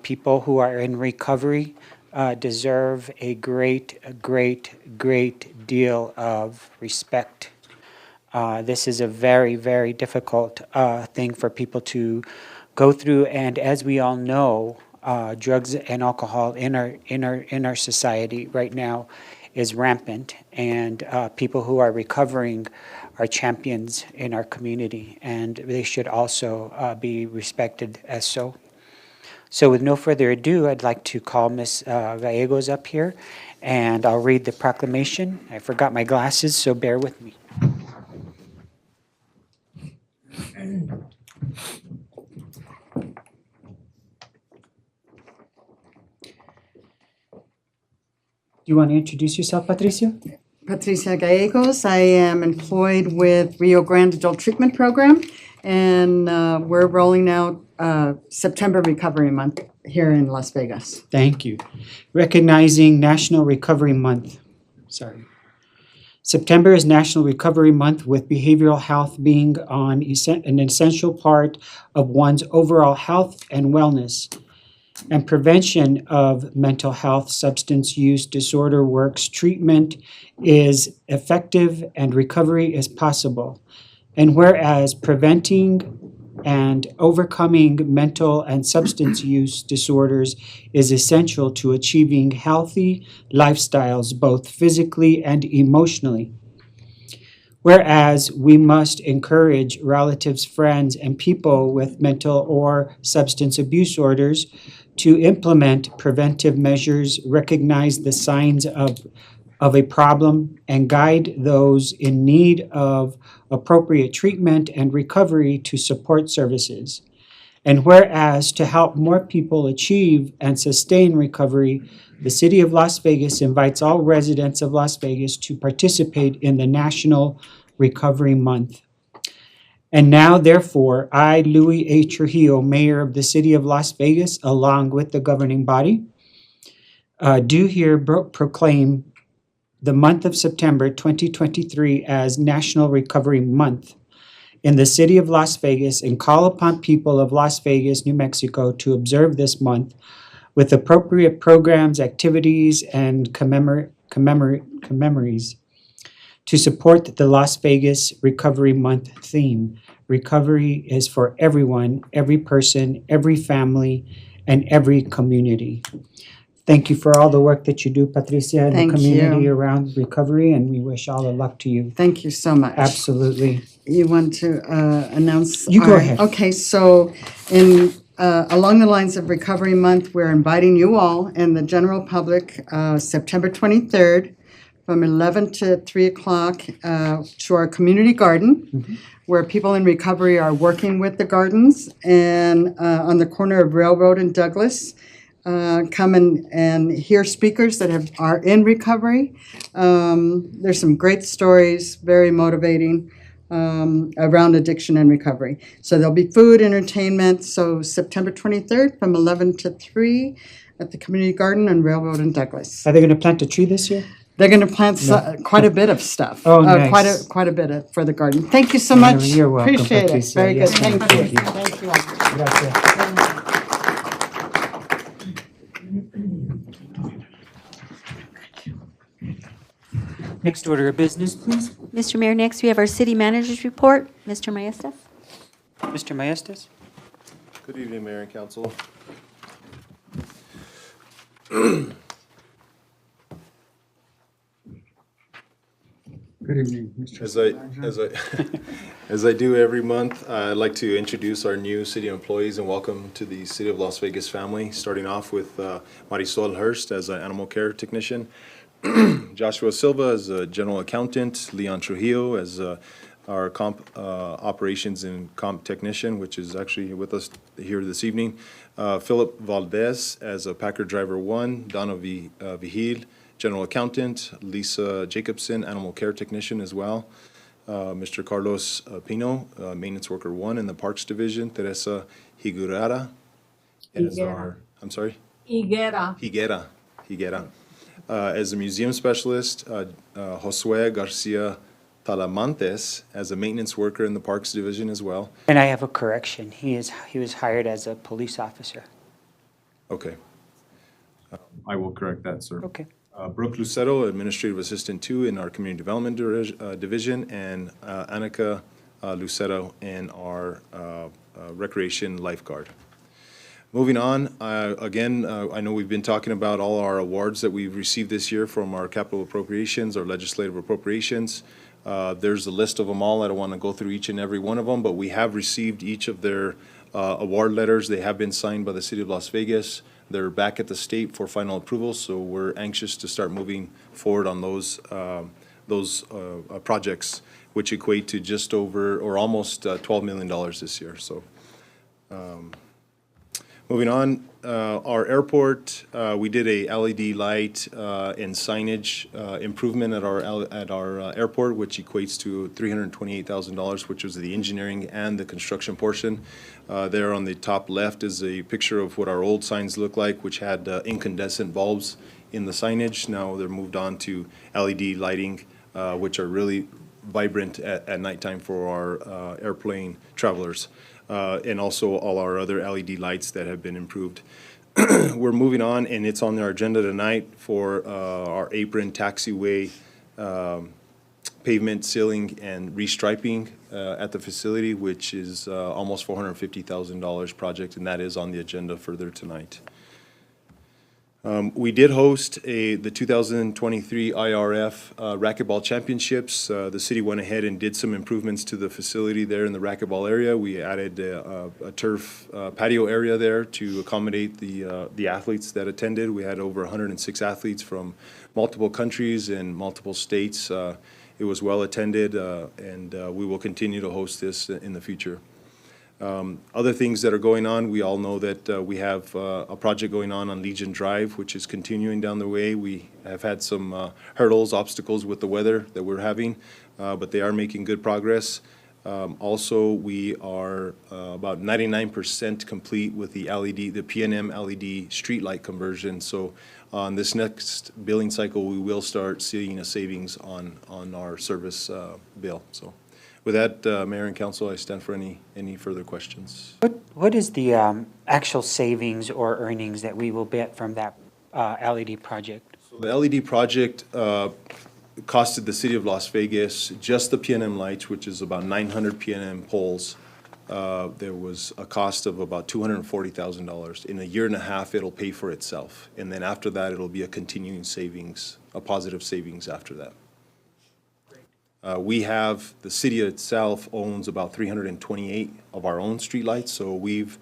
People who are in recovery deserve a great deal of respect. This is a very difficult thing for people to go through, and as we all know, drugs and alcohol in our society right now is rampant, and people who are recovering are champions in our community, and they should also be respected as so. So with no further ado, I'd like to call Ms. Gallegos up here, and I'll read the proclamation. I forgot my glasses, so bear with me. Do you want to introduce yourself, Patricia? Patricia Gallegos. I am employed with Rio Grande Adult Treatment Program, and we're rolling out September Recovery Month here in Las Vegas. Thank you. Recognizing National Recovery Month. Sorry. September is National Recovery Month, with behavioral health being an essential part of one's overall health and wellness. And prevention of mental health substance use disorder works. Treatment is effective and recovery is possible. And whereas preventing and overcoming mental and substance use disorders is essential to achieving healthy lifestyles, both physically and emotionally. Whereas we must encourage relatives, friends, and people with mental or substance abuse disorders to implement preventive measures, recognize the signs of a problem, and guide those in need of appropriate treatment and recovery to support services. And whereas to help more people achieve and sustain recovery, the City of Las Vegas invites all residents of Las Vegas to participate in the National Recovery Month. And now, therefore, I, Louis A. Trujillo, Mayor of the City of Las Vegas, along with the governing body, do here proclaim the month of September 2023 as National Recovery Month in the City of Las Vegas, and call upon people of Las Vegas, New Mexico, to observe this month with appropriate programs, activities, and commemories to support the Las Vegas Recovery Month theme. Recovery is for everyone, every person, every family, and every community. Thank you for all the work that you do, Patricia, and the Thank community you. around recovery, and we wish all the luck to you. Thank you so much. Absolutely. You want to announce? You go our- ahead. Okay, so along the lines of Recovery Month, we're inviting you all and the general public September 23rd from 11 to 3 o'clock to our community garden, where people in recovery are working with the gardens, and on the corner of Railroad and Douglas. Come and hear speakers that are in recovery. There's some great stories, very motivating, around addiction and recovery. So there'll be food, entertainment. So September 23rd from 11 to 3 at the community garden on Railroad and Douglas. Are they going to plant a tree this year? They're going to plant quite a bit of stuff. Oh, nice. Quite a bit for the garden. Thank you so much. You're welcome, Appreciate it. Patricia. Very Yes, good. ma'am. Thank you. Thank you. Thank you all. Gracias. Next order of business, please. Mr. Mayor, next we have our city manager's report. Mr. Maestas? Mr. Maestas? Good evening, Mayor and Council. Good evening, Mr. As I do every month, I'd like to introduce our new city employees and welcome to the City of Las Vegas family, starting off with Marisol Hurst as an animal care technician, Joshua Silva as a general accountant, Leon Trujillo as our comp operations and comp technician, which is actually with us here this evening, Philip Valdez as a Packer driver 1, Donna Vigil, general accountant, Lisa Jacobson, animal care technician as well, Mr. Carlos Pino, maintenance worker 1 in the Parks Division, Teresa Higuera as our, I'm sorry? Higuera. As a museum specialist, Josue Garcia Talamantes as a maintenance worker in the Parks Division as well. And I have a correction. He was hired as a police officer. Okay. I will correct that, sir. Okay. Brooke Lucero, Administrative Assistant 2 in our Community Development Division, and Annika Lucero in our Recreation Lifeguard. Moving on, again, I know we've been talking about all our awards that we've received this year from our capital appropriations, our legislative appropriations. There's a list of them all. I don't want to go through each and every one of them, but we have received each of their award letters. They have been signed by the City of Las Vegas. They're back at the state for final approval, so we're anxious to start moving forward on those projects, which equate to just over or almost $12 million this year. So, moving on, our airport, we did a LED light and signage improvement at our airport, which equates to $328,000, which was the engineering and the construction portion. There on the top left is a picture of what our old signs look like, which had incandescent bulbs in the signage. Now they're moved on to LED lighting, which are really vibrant at nighttime for our airplane travelers. And also all our other LED lights that have been improved. We're moving on, and it's on our agenda tonight for our apron taxiway pavement sealing and restriping at the facility, which is almost $450,000 project, and that is on the agenda further tonight. We did host the 2023 IRF Racquetball Championships. The city went ahead and did some improvements to the facility there in the racquetball area. We added a turf patio area there to accommodate the athletes that attended. We had over 106 athletes from multiple countries and multiple states. It was well attended, and we will continue to host this in the future. Other things that are going on, we all know that we have a project going on Legion Drive, which is continuing down the way. We have had some hurdles, obstacles with the weather that we're having, but they are making good progress. Also, we are about 99% complete with the PNM LED streetlight conversion. So on this next billing cycle, we will start seeing a savings on our service bill. So with that, Mayor and Council, I stand for any further questions. What is the actual savings or earnings that we will get from that LED project? So the LED project costed the City of Las Vegas, just the PNM lights, which is about 900 PNM poles. There was a cost of about $240,000. In a year and a half, it'll pay for itself. And then after that, it'll be a continuing savings, a positive savings after that. The city itself owns about 328 of our own streetlights, so we've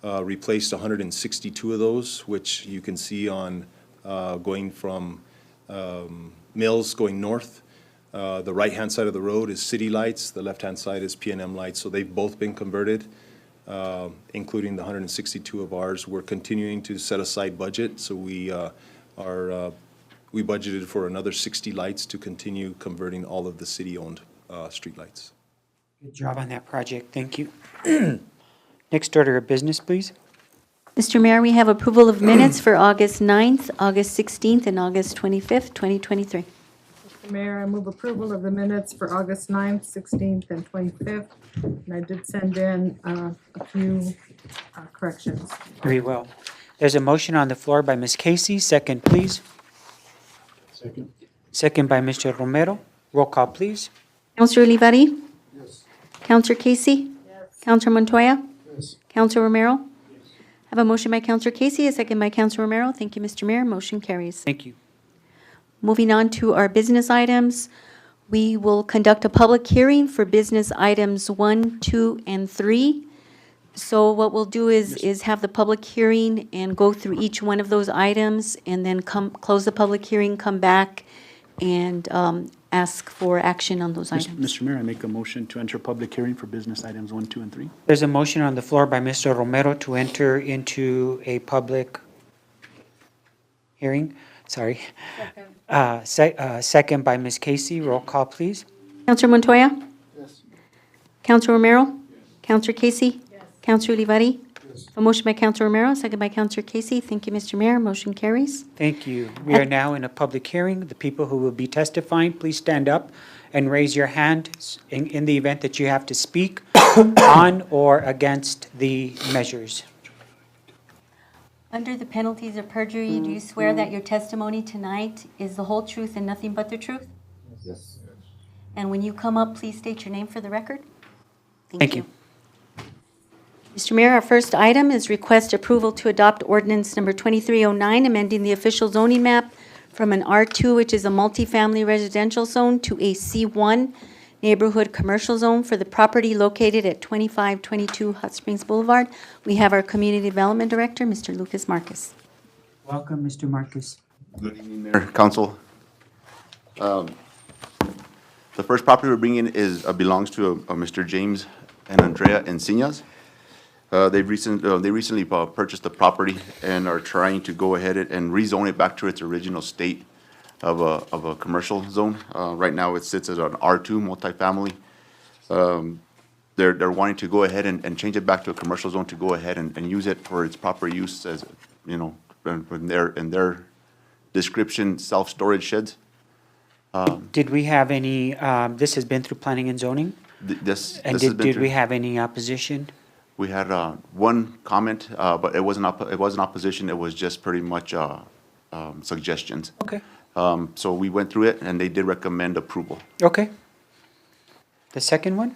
replaced 162 of those, which you can see on going from Mills going north. The right-hand side of the road is city lights, the left-hand side is PNM lights, so they've both been converted, including the 162 of ours. We're continuing to set aside budget, so we budgeted for another 60 lights to continue converting all of the city-owned streetlights. Good job on that project, thank you. Next order of business, please. Mr. Mayor, we have approval of minutes for August 9th, August 16th, and August 25th, 2023. Mr. Mayor, I move approval of the minutes for August 9th, 16th, and 25th. And I did send in a few corrections. Very well. There's a motion on the floor by Ms. Casey. Second, please. Second. Second by Mr. Romero. Roll call, please. Counselor Olivari? Yes. Counselor Casey? Yes. Counselor Montoya? Yes. Counselor Romero? I have a motion by Counselor Casey, a second by Counselor Romero. Thank you, Mr. Mayor. Motion carries. Thank you. Moving on to our business items, we will conduct a public hearing for business items 1, 2, and 3. So what we'll do is have the public hearing and go through each one of those items, and then close the public hearing, come back, and ask for action on those items. Mr. Mayor, I make a motion to enter public hearing for business items 1, 2, and 3. There's a motion on the floor by Mr. Romero to enter into a public hearing. Sorry. Second by Ms. Casey. Roll call, please. Counselor Montoya? Yes. Counselor Romero? Yes. Counselor Casey? Yes. Counselor Olivari? Yes. A motion by Counselor Romero, second by Counselor Casey. Thank you, Mr. Mayor. Motion carries. Thank you. We are now in a public hearing. The people who will be testifying, please stand up and raise your hand in the event that you have to speak on or against the measures. Under the penalties of perjury, do you swear that your testimony tonight is the whole truth and nothing but the truth? Yes. And when you come up, please state your name for the record. Thank you. Mr. Mayor, our first item is request approval to adopt ordinance number 2309, amending the official zoning map from an R2, which is a multifamily residential zone, to a C1 neighborhood commercial zone for the property located at 2522 Hot Springs Boulevard. We have our Community Development Director, Mr. Lucas Marcus. Welcome, Mr. Marcus. Good evening, Mayor, Council. The first property we're bringing is, belongs to a Mr. James and Andrea Encinas. They recently purchased the property and are trying to go ahead and rezone it back to its original state of a commercial zone. Right now, it sits as an R2 multifamily. They're wanting to go ahead and change it back to a commercial zone to go ahead and use it for its proper use as, you know, in their description, self-storage sheds. Did we have any, this has been through planning and zoning? This And has did been we through- have any opposition? We had one comment, but it wasn't opposition, it was just pretty much suggestions. Okay. So we went through it, and they did recommend approval. Okay. The second one?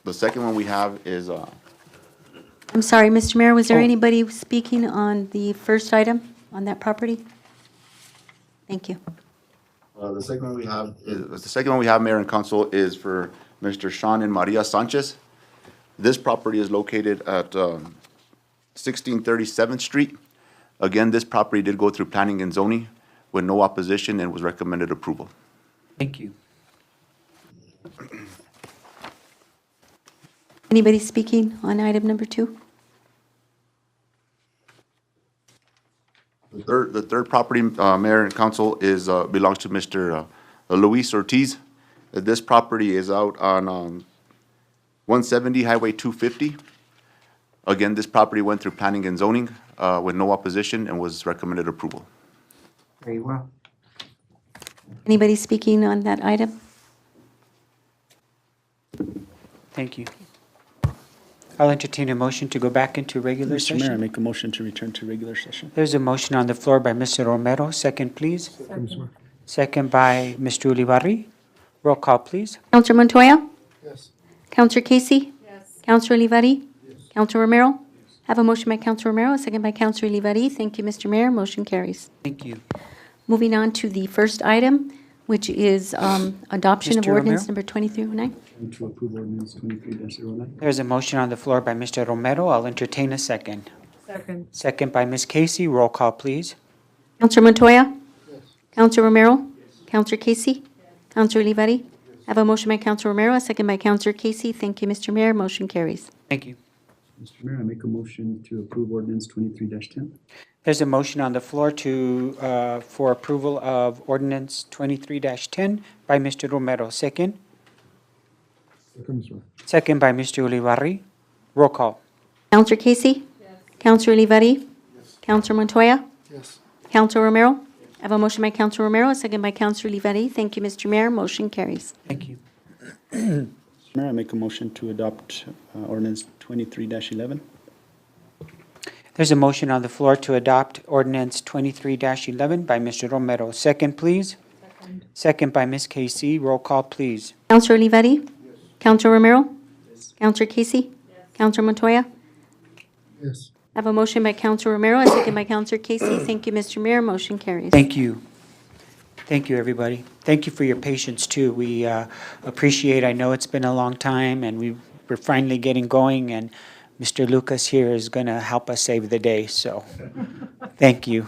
The second one we have is, I'm sorry, Mr. Mayor, was there Oh. anybody speaking on the first item on that property? Thank you. the second one we have is, the second one we have, Mayor and Council, is for Mr. Sean and Maria Sanchez. This property is located at 1637th Street. Again, this property did go through planning and zoning with no opposition and was recommended approval. Thank you. Anybody speaking on item number 2? The third property, Mayor and Council, is, belongs to Mr. Luis Ortiz. This property is out on 170 Highway 250. Again, this property went through planning and zoning with no opposition and was recommended approval. Very well. Anybody speaking on that item? Thank you. I'll entertain a motion to go back into regular Mr. Mayor, I session. make a motion to return to regular session. There's a motion on the floor by Mr. Romero. Second, please. Second by Mr. Ulibarri. Roll call, please. Counselor Montoya? Yes. Counselor Casey? Yes. Counselor Olivari? Yes. Counselor Romero? Have a motion by Counselor Romero, a second by Counselor Olivari. Thank you, Mr. Mayor. Motion carries. Thank you. Moving on to the first item, which is adoption of Mr. ordinance Romero? number 2309. Move to approve ordinance 23-09. There's a motion on the floor by Mr. Romero. I'll entertain a second. Second. Second by Ms. Casey. Roll call, please. Counselor Montoya? Yes. Counselor Romero? Yes. Counselor Casey? Yes. Counselor Olivari? I have a motion by Counselor Romero, a second by Counselor Casey. Thank you, Mr. Mayor. Motion carries. Thank you. Mr. Mayor, I make a motion to approve ordinance 23-10. There's a motion on the floor to, for approval of ordinance 23-10 by Mr. Romero. Second. Second by Mr. Ulibarri. Roll call. Counselor Casey? Yes. Counselor Olivari? Yes. Counselor Montoya? Yes. Counselor Romero? I have a motion by Counselor Romero, a second by Counselor Olivari. Thank you, Mr. Mayor. Motion carries. Thank you. Mr. Mayor, I make a motion to adopt ordinance 23-11. There's a motion on the floor to adopt ordinance 23-11 by Mr. Romero. Second, please. Second by Ms. Casey. Roll call, please. Counselor Olivari? Yes. Counselor Romero? Yes. Counselor Casey? Yes. Counselor Montoya? Yes. I have a motion by Counselor Romero, a second by Counselor Casey. Thank you, Mr. Mayor. Motion carries. Thank you. Thank you, everybody. Thank you for your patience, too. We appreciate, I know it's been a long time, and we're finally getting going, and Mr. Lucas here is going to help us save the day, so thank you.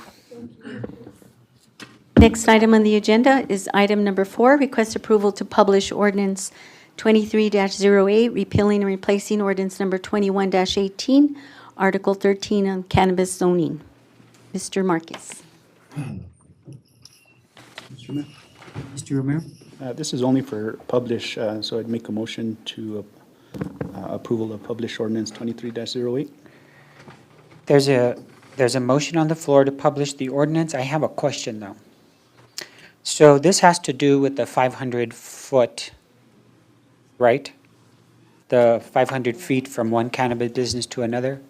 Next item on the agenda is item number 4, request approval to publish ordinance 23-08, repealing and replacing ordinance number 21-18, Article 13 on cannabis zoning. Mr. Marcus. Mr. Mayor, Mr. Romero? this is only for publish, so I'd make a motion to approval of publish ordinance 23-08. There's a motion on the floor to publish the ordinance. I have a question, though. So this has to do with the 500-foot, right? The 500 feet from one cannabis business to another?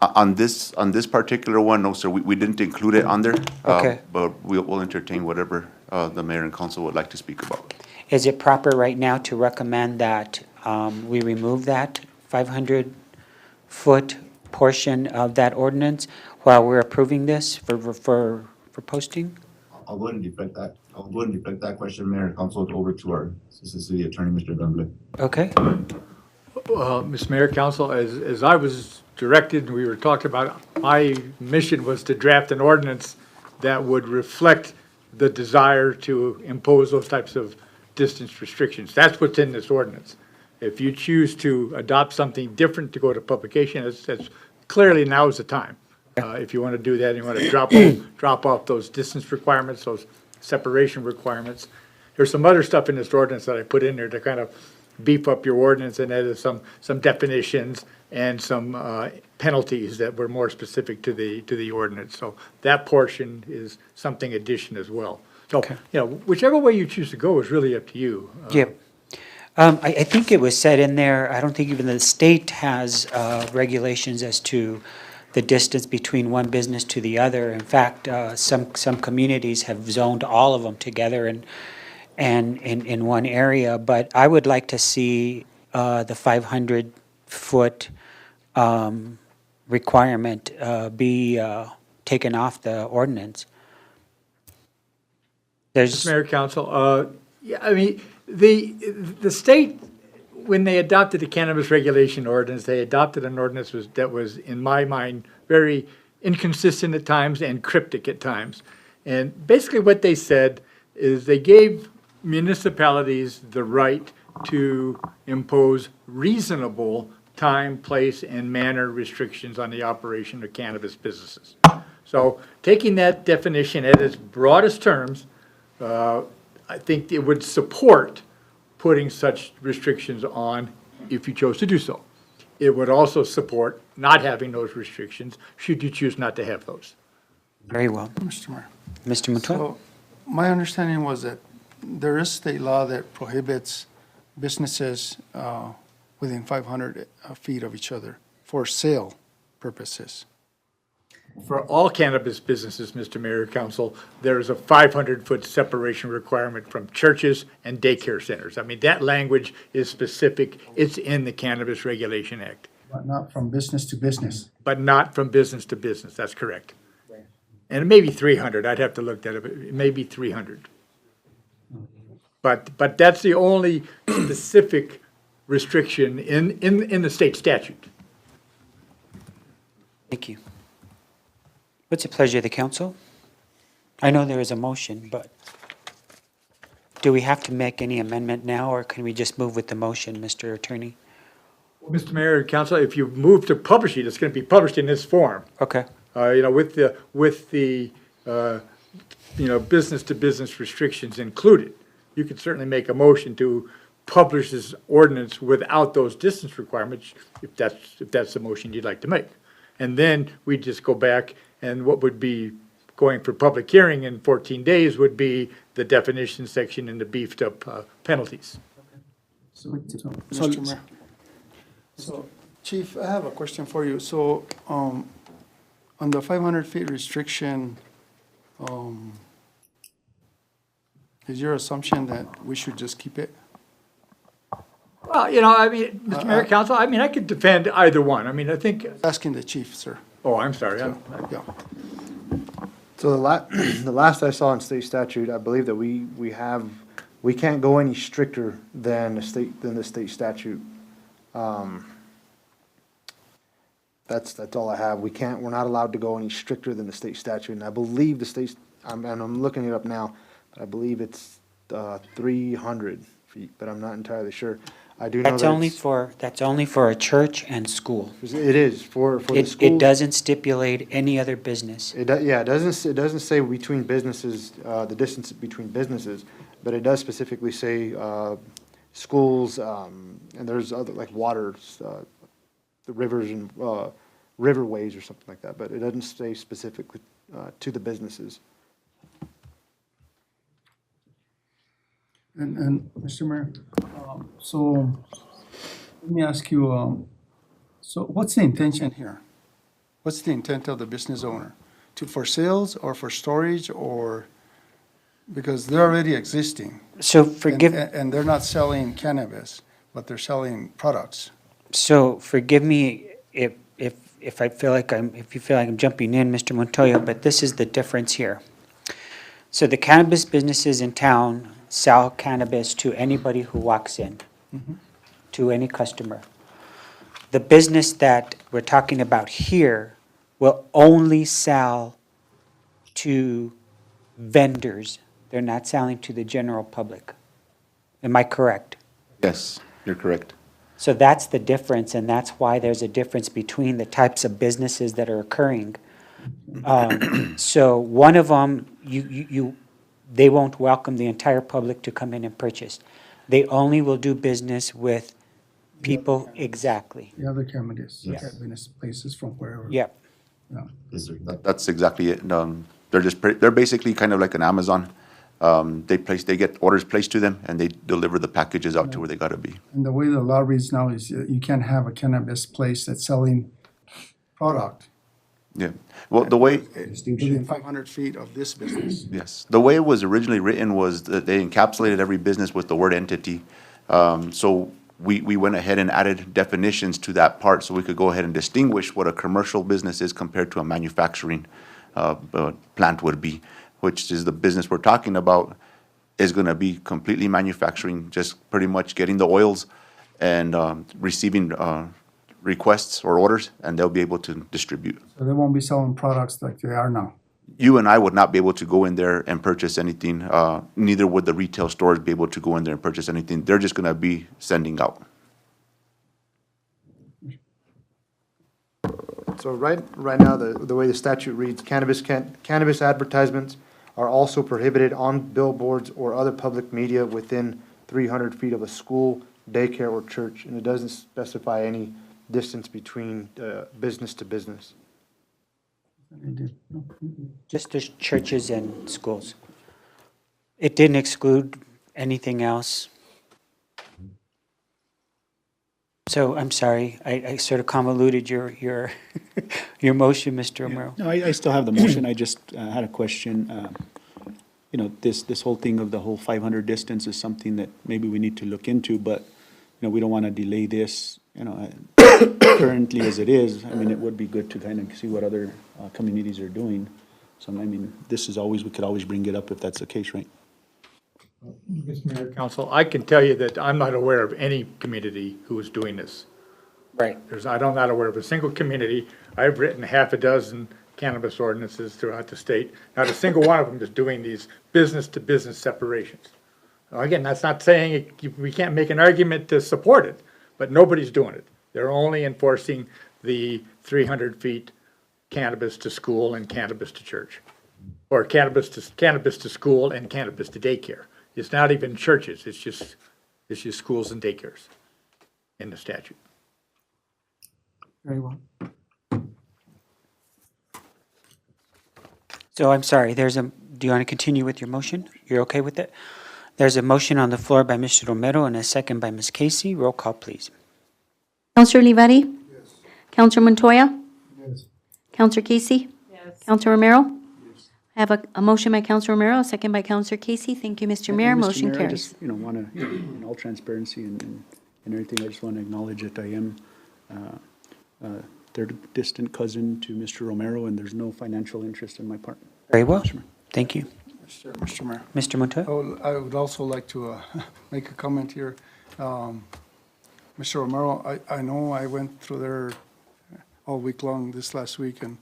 On this particular one, no, sir, we didn't include it on there. Okay. But we'll entertain whatever the mayor and council would like to speak about. Is it proper right now to recommend that we remove that 500-foot portion of that ordinance while we're approving this for posting? I'll go ahead and deflect that. I'll go ahead and deflect that question, Mayor and Council, over to our Assistant City Attorney, Mr. Dunlap. Okay, Mr. Mayor, Council, as I was directed, and we were talking about, my mission was to draft an ordinance that would reflect the desire to impose those types of distance restrictions. That's what's in this ordinance. If you choose to adopt something different to go to publication, that's clearly now is the time. If you want to do that, you want to drop off those distance requirements, those separation requirements. There's some other stuff in this ordinance that I put in there to kind of beef up your ordinance, and that is some definitions and some penalties that were more specific to the ordinance. So that portion is something addition as well. So, whichever way you choose to go is really up to you. yep. I think it was said in there, I don't think even the state has regulations as to the distance between one business to the other. In fact, some communities have zoned all of them together and in one area, but I would like to see the 500-foot requirement be taken off the ordinance. There's, Mayor, Council, yeah, I mean, the state, when they adopted the cannabis regulation ordinance, they adopted an ordinance that was, in my mind, very inconsistent at times and cryptic at times. And basically what they said is they gave municipalities the right to impose reasonable time, place, and manner restrictions on the operation of cannabis businesses. So taking that definition at its broadest terms, I think it would support putting such restrictions on if you chose to do so. It would also support not having those restrictions should you choose not to have those. very well. Mr. Mayor. Mr. Mutua? So my understanding was that there is state law that prohibits businesses within 500 feet of each other for sale purposes. For all cannabis businesses, Mr. Mayor, Council, there is a 500-foot separation requirement from churches and daycare centers. I mean, that language is specific. It's in the Cannabis Regulation Act, But not from business to business. but not from business to business. That's correct. And it may be 300. I'd have to look that up. It may be 300. But that's the only specific restriction in the state statute. Thank you. What's the pleasure of the council? I know there is a motion, but do we have to make any amendment now, or can we just move with the motion, Mr. Attorney? Mr. Mayor, Council, if you move to publish it, it's going to be published in this form. Okay, With the business-to-business restrictions included. You could certainly make a motion to publish this ordinance without those distance requirements, if that's the motion you'd like to make. And then we just go back, and what would be going for public hearing in 14 days would be the definition section and the beefed-up penalties. Mr. Mayor. So, Chief, I have a question for you. So, on the 500 feet restriction, is your assumption that we should just keep it? Well, Mr. Mayor, Council, I could defend either one. I think, Asking the chief, sir. oh, I'm sorry. Yeah. So the last I saw in state statute, I believe that we can't go any stricter than the state statute. That's all I have. We're not allowed to go any stricter than the state statute, and I believe the state, and I'm looking it up now, but I believe it's 300 feet, but I'm not entirely sure. I do know that's that only for a church and school. it is for the It schools. doesn't stipulate any other business. It doesn't say between businesses, the distance between businesses, but it does specifically say schools, and there's other, like waters, the rivers and riverways or something like that, but it doesn't say specifically to the businesses. And Mr. Mayor, so let me ask you, so what's the intention here? What's the intent of the business owner? For sales or for storage or, because they're already existing. So And- forgive, And they're not selling cannabis, but they're selling products. so forgive me if I feel like if you feel like I'm jumping in, Mr. Montoya, but this is the difference here. So the cannabis businesses in town sell cannabis to anybody who walks in, to any customer. The business that we're talking about here will only sell to vendors. They're not selling to the general public. Am I correct? Yes, you're correct. So that's the difference, and that's why there's a difference between the types of businesses that are occurring. So one of them, they won't welcome the entire public to come in and purchase. They only will do business with people, exactly. The other cannabis, Yes. cannabis places from wherever. Yep. Yes, sir. That's exactly it. They're basically kind of like an Amazon. They get orders placed to them, and they deliver the packages out to where they gotta be. And the way the law reads now is you can't have a cannabis place that's selling product Yeah. Well, the way, within 500 feet of this business. yes, the way it was originally written was that they encapsulated every business with the word entity. So we went ahead and added definitions to that part, so we could go ahead and distinguish what a commercial business is compared to a manufacturing plant would be, which is the business we're talking about, is gonna be completely manufacturing, just pretty much getting the oils and receiving requests or orders, and they'll be able to distribute. So they won't be selling products like they are now. You and I would not be able to go in there and purchase anything, neither would the retail stores be able to go in there and purchase anything. They're just gonna be sending out. So right now, the way the statute reads, cannabis advertisements are also prohibited on billboards or other public media within 300 feet of a school, daycare, or church, and it doesn't specify any distance between business to business. Just as churches and schools. It didn't exclude anything else. So I'm sorry, I sort of convoluted your your motion, Mr. Romero. No, I still have the motion. I just had a question. You know, this whole thing of the whole 500 distance is something that maybe we need to look into, but, you know, we don't want to delay this, you know, currently as it is. I mean, it would be good to kind of see what other communities are doing. So, I mean, this is always, we could always bring it up if that's the case, right? Mr. Mayor, Council, I can tell you that I'm not aware of any community who is doing this. Right. I'm not aware of a single community. I've written half a dozen cannabis ordinances throughout the state. Not a single one of them is doing these business-to-business separations. Now, again, that's not saying we can't make an argument to support it, but nobody's doing it. They're only enforcing the 300 feet cannabis to school and cannabis to church, or cannabis to school and cannabis to daycare. It's not even churches, it's just schools and daycares in the statute. Very well. So I'm sorry, do you want to continue with your motion? You're okay with it? There's a motion on the floor by Mr. Romero and a second by Ms. Casey. Roll call, please. Counselor Olivari? Yes. Counselor Montoya? Yes. Counselor Casey? Yes. Counselor Romero? Yes. I have a motion by Counselor Romero, a second by Counselor Casey. Thank you, Mr. Mayor. And Mr. Motion Mayor, I carries. just, you know, want to, in all transparency and everything, I just want to acknowledge that I am third distant cousin to Mr. Romero, and there's no financial interest in my part. Very well. Thank you. Mr. Mayor. Mr. Montoya? I would also like to make a comment here. Mr. Romero, I know I went through there all week long this last week and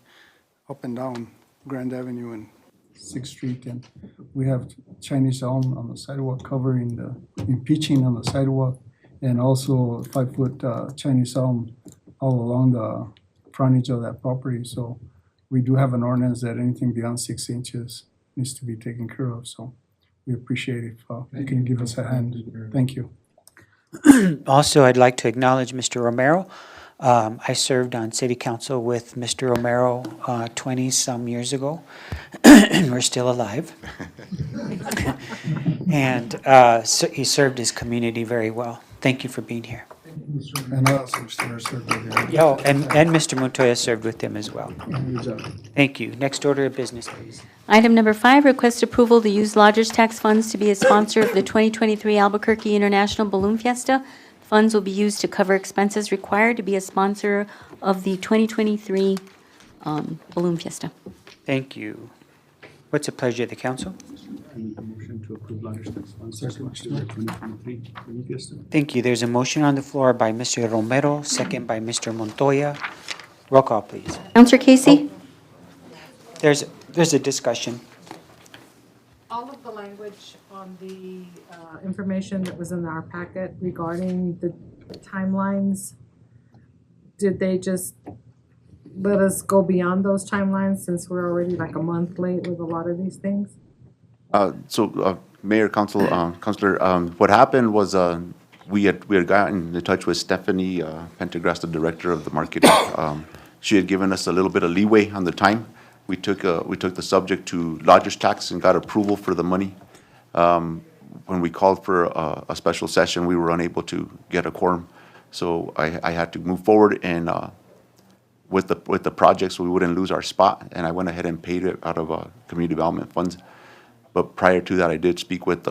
up and down Grand Avenue and Sixth Street, and we have Chinese elm on the sidewalk covering impeaching on the sidewalk, and also 5-foot Chinese elm all along the frontage of that property. So we do have an ordinance that anything beyond 6 inches needs to be taken care of. So we appreciate if you can give us a hand. Thank you. Also, I'd like to acknowledge Mr. Romero. I served on city council with Mr. Romero 20-some years ago, and we're still alive. And so he served his community very well. Thank you for being here. And also Mr. Cerda. Oh, and Mr. Montoya served with him as well. Good job. Thank you. Next order of business, please. Item number 5, request approval to use lodgers tax funds to be a sponsor of the 2023 Albuquerque International Balloon Fiesta. Funds will be used to cover expenses required to be a sponsor of the 2023 Balloon Fiesta. Thank you. What's the pleasure of the council? I make a motion to approve lodgers tax funds as sponsor of 2023 Balloon Fiesta. Thank you. There's a motion on the floor by Mr. Romero, second by Mr. Montoya. Roll call, please. Counselor Casey? There's a discussion. All of the language on the information that was in our packet regarding the timelines, did they just let us go beyond those timelines since we're already like a month late with a lot of these things? Mayor, Council, Councilor, what happened was we had gotten in touch with Stephanie Pendergrass, the Director of the Marketing. She had given us a little bit of leeway on the time. We took the subject to lodgers tax and got approval for the money. When we called for a special session, we were unable to get a quorum. So I had to move forward and with the project so we wouldn't lose our spot. And I went ahead and paid it out of community development funds. But prior to that, I did speak with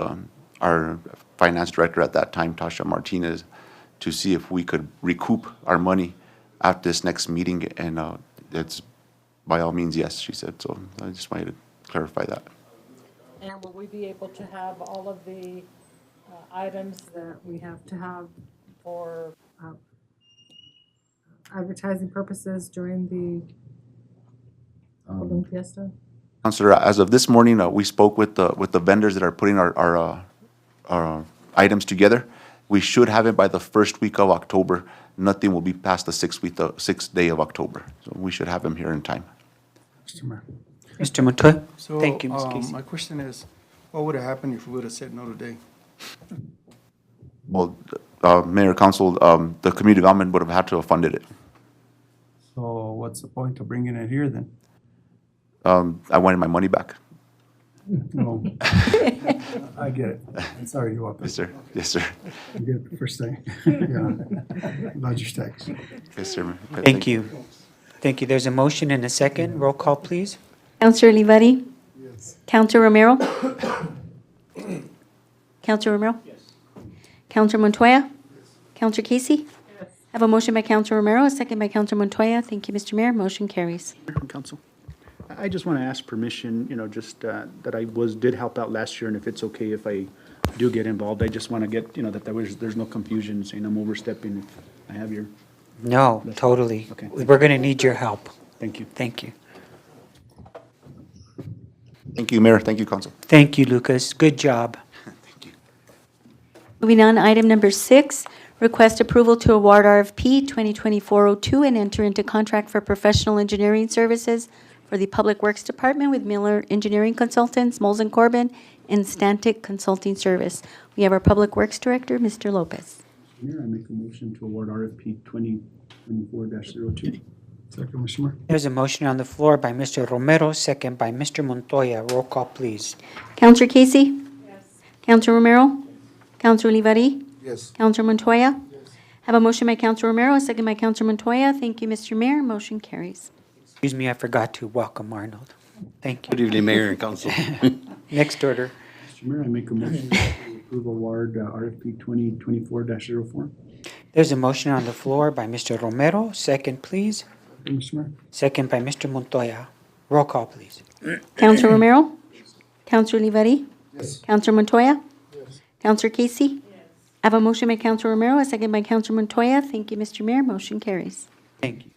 our finance director at that time, Tasha Martinez, to see if we could recoup our money at this next meeting. And it's by all means, yes, she said. So I just wanted to clarify that. And will we be able to have all of the items that we have to have for advertising purposes during the Balloon Fiesta? Councilor, as of this morning, we spoke with the vendors that are putting our items together. We should have it by the first week of October. Nothing will be past the sixth day of October. So we should have them here in time. Mr. Mayor. Mr. Montoya? So, Thank you, Ms. Casey. my question is, what would have happened if we would have said no today? Well, Mayor, Council, the community development would have had to have funded it. So what's the point of bringing it here then? I wanted my money back. No. I get it. I'm sorry you walked. Yes, sir. Yes, sir. I get it the first thing. Yeah. Lodgers tax. Yes, sir. Thank you. Thank you. There's a motion and a second. Roll call, please. Counselor Olivari? Yes. Counselor Romero? Counselor Romero? Yes. Counselor Montoya? Yes. Counselor Casey? Yes. I have a motion by Counselor Romero, a second by Counselor Montoya. Thank you, Mr. Mayor. Motion carries. Council, I just want to ask permission, just that I did help out last year, and if it's okay if I do get involved, I just want to get, that there's no confusion saying I'm overstepping if I have your, No, totally. Okay. We're going to need your help. thank you. Thank you. Thank you, Mayor. Thank you, Council. Thank you, Lucas. Good job. Thank you. Moving on, item number 6, request approval to award RFP 2024-02 and enter into contract for professional engineering services for the Public Works Department with Miller Engineering Consultants, Moles and Corbin, and Stantec Consulting Service. We have our Public Works Director, Mr. Lopez. Mayor, I make a motion to award RFP 2024-02. Second, Mr. Mayor. There's a motion on the floor by Mr. Romero, second by Mr. Montoya. Roll call, please. Counselor Casey? Yes. Counselor Romero? Counselor Olivari? Yes. Counselor Montoya? Yes. Have a motion by Counselor Romero, a second by Counselor Montoya. Thank you, Mr. Mayor. Motion carries. Excuse me, I forgot to welcome Arnold. Thank Good you. evening, Mayor and Council. Next order. Mr. Mayor, I make a motion to approve award RFP 2024-04. There's a motion on the floor by Mr. Romero, second, please. Mr. Mayor. Second by Mr. Montoya. Roll call, please. Counselor Romero? Counselor Olivari? Yes. Counselor Montoya? Yes. Counselor Casey? Yes. I have a motion by Counselor Romero, a second by Counselor Montoya. Thank you, Mr. Mayor. Motion carries. Thank you.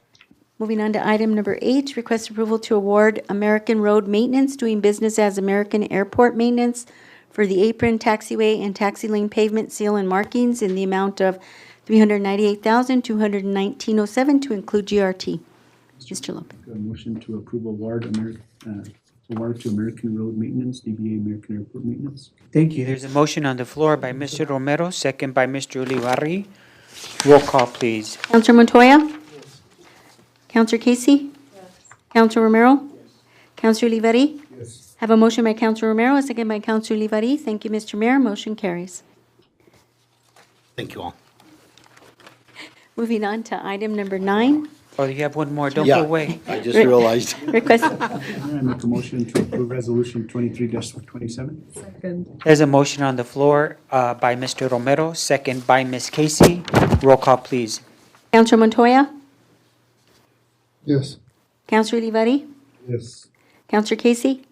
Moving on to item number 8, request approval to award American Road Maintenance doing business as American Airport Maintenance for the apron, taxiway, and taxi lane pavement seal and markings in the amount of $398,219.07 to include GRT. Mr. Lopez. A motion to approve award to American Road Maintenance, DBA American Airport Maintenance. Thank you. There's a motion on the floor by Mr. Romero, second by Mr. Olivari. Roll call, please. Counselor Montoya? Yes. Counselor Casey? Yes. Counselor Romero? Yes. Counselor Olivari? Yes. Have a motion by Counselor Romero, a second by Counselor Olivari. Thank you, Mr. Mayor. Motion carries. Thank you all. Moving on to item number 9. Oh, you have one more, don't Yeah, go away. I just realized. Request, I make a motion to approve resolution 23-27. Second. There's a motion on the floor by Mr. Romero, second by Ms. Casey. Roll call, please. Counselor Montoya? Yes. Counselor Olivari? Yes. Counselor Casey?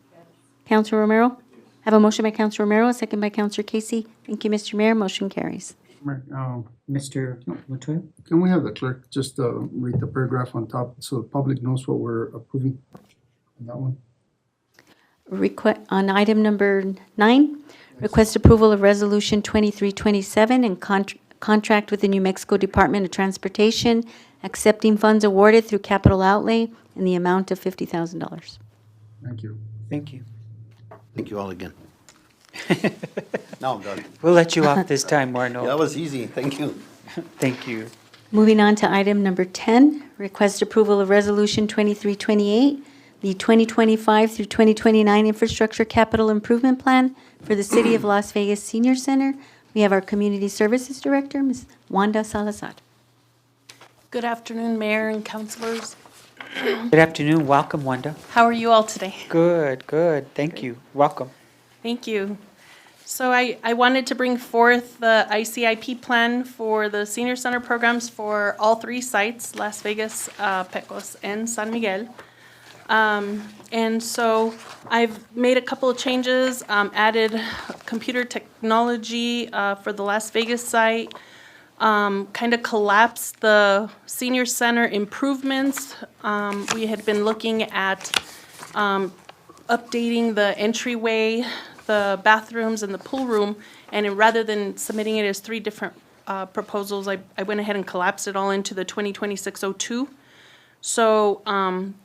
Counselor Romero? Have a motion by Counselor Romero, a second by Counselor Casey. Thank you, Mr. Mayor. Motion carries. Mr. Montoya? Can we have the clerk just read the paragraph on top so the public knows what we're approving on that one? On item number 9, request approval of Resolution 2327 and contract with the New Mexico Department of Transportation, accepting funds awarded through capital outlay in the amount of $50,000. Thank you. Thank you. Thank you all again. Now I'm done. We'll let you off this time, Yeah, that Warno. was easy. Thank you. Thank you. Moving on to item number 10, request approval of Resolution 2328, the 2025 through 2029 Infrastructure Capital Improvement Plan for the City of Las Vegas Senior Center. We have our Community Services Director, Ms. Wanda Salazar. Good afternoon, Mayor and councilors. Good afternoon. Welcome, Wanda. How are you all today? Good, good. Thank you. Welcome. Thank you. So I wanted to bring forth the ICIP plan for the senior center programs for all 3 sites, Las Vegas, Pecos, and San Miguel. And so I've made a couple of changes, added computer technology for the Las Vegas site, kind of collapsed the senior center improvements. We had been looking at updating the entryway, the bathrooms, and the pool room, and rather than submitting it as 3 different proposals, I went ahead and collapsed it all into the 2026-02. So,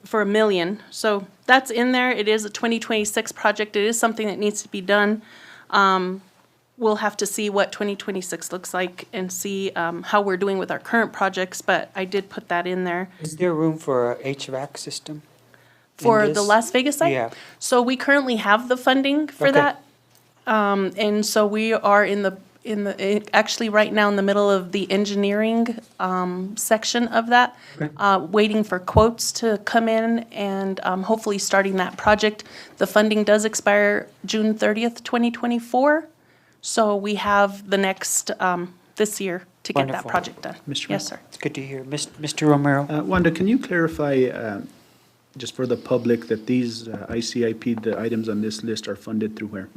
for $1 million. So that's in there. It is a 2026 project. It is something that needs to be done. We'll have to see what 2026 looks like and see how we're doing with our current projects, but I did put that in there. Is there room for a HVAC system? in For the this? Las Vegas site? Yeah. So we currently have the funding for Okay. that. And so we are actually right now in the middle of the engineering section of that. Okay. Waiting for quotes to come in and hopefully starting that project. The funding does expire June 30th, 2024. So we have the next, this year to get that Wonderful. project done. Mr. Yes, sir. It's good to hear. Mr. Romero? Wanda, can you clarify, just for the public, that these ICIP, the items on this list are funded through where?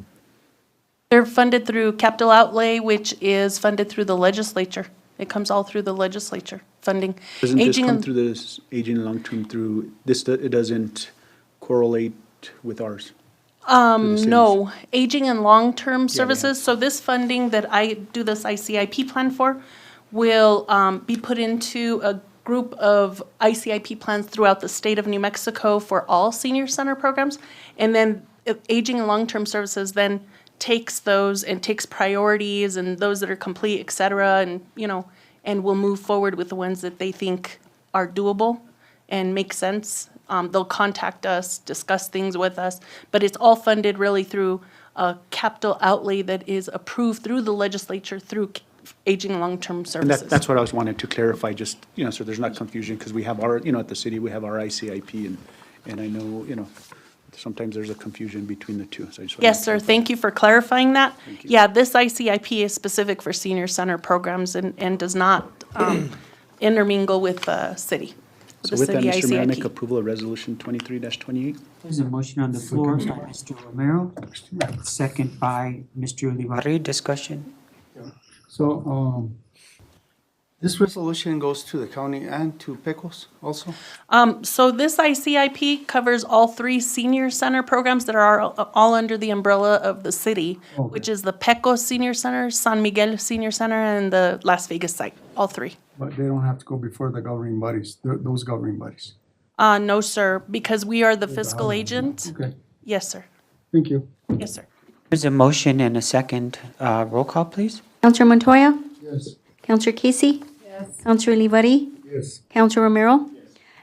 They're funded through capital outlay, which is funded through the legislature. It comes all through the legislature funding. Doesn't this Aging come and- through this aging and long-term through, it doesn't correlate with ours? the No, aging and long-term yeah. services, so this funding that I do this ICIP plan for will be put into a group of ICIP plans throughout the state of New Mexico for all senior center programs. And then aging and long-term services then takes those and takes priorities and those that are complete, et cetera, and, and will move forward with the ones that they think are doable and make sense. They'll contact us, discuss things with us, but it's all funded really through a capital outlay that is approved through the legislature through aging and long-term And services. that's what I was wanting to clarify, just, so there's not confusion, because we have our, at the city, we have our ICIP, and I know, sometimes there's a confusion between the two, so I just. Yes, sir. Thank you for clarifying that. Yeah, this ICIP is specific for senior center programs and does not intermingle with the city. So with that, the Mr. Mayor, I make ICIP. approval of resolution 23-28. There's a motion on the floor by Mr. Romero, second by Mr. Olivari. Discussion? So, this resolution goes to the county and to Pecos also? So this ICIP covers all 3 senior center programs that are all under the umbrella of the city, which is the Pecos Senior Center, San Miguel Senior Center, and the Las Vegas site, all 3. But they don't have to go before the governing bodies, those governing bodies. No, sir, because we are the fiscal agent. Okay, Yes, sir. thank you. Yes, sir. There's a motion and a second. Roll call, please. Counselor Montoya? Yes. Counselor Casey? Yes. Counselor Olivari? Yes. Counselor Romero?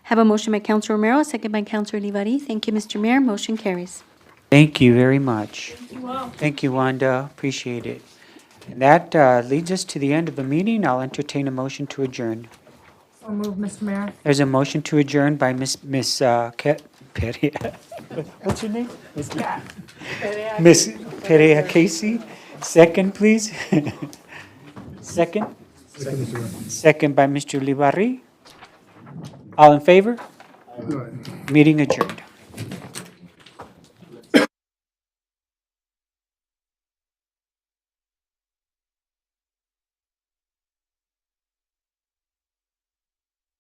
Have a motion by Counselor Romero, a second by Counselor Olivari. Thank you, Mr. Mayor. Motion carries. Thank you very much. Thank you, Wanda. Appreciate it. And that leads us to the end of the meeting. I'll entertain a motion to adjourn. So move, Mr. Mayor. There's a motion to adjourn by Miss Perea. What's your name? Miss Perea Casey. Second, please. Second? Second by Mr. Libarri. All in favor? Meeting adjourned.